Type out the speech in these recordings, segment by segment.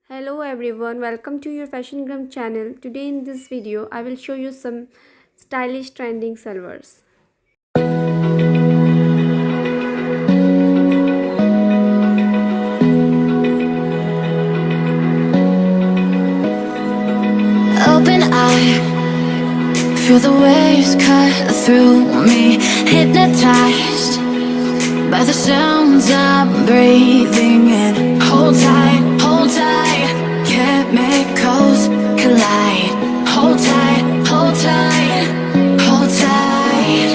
Hello everyone, welcome to your Fashion Gram channel. Today in this video, I will show you some stylish trending salwars. Open eye, feel the waves cut through me, hypnotized by the sounds I'm breathing in. Hold tight, chemicals collide. Hold tight, hold tight, hold tight.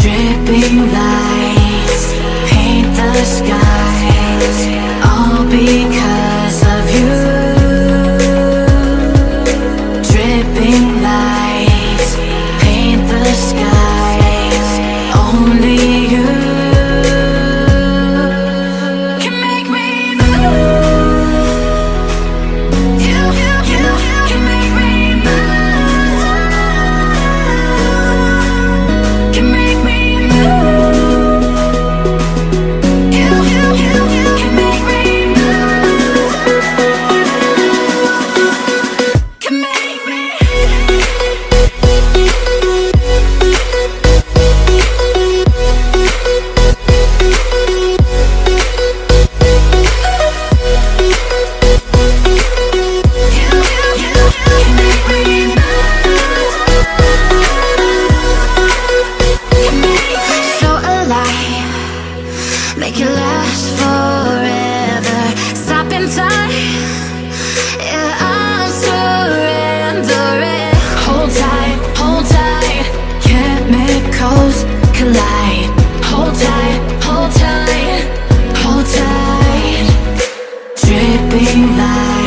Dripping lights paint the skies, all because of you. Dripping lights paint the skies, only you can make me move. You can make me move. Can make me move. You can make me move. Can make me. So alive, make it last forever. Stop in time, yeah, I'm surrendering. Hold tight, chemicals collide. Hold tight, hold tight, hold tight. Dripping light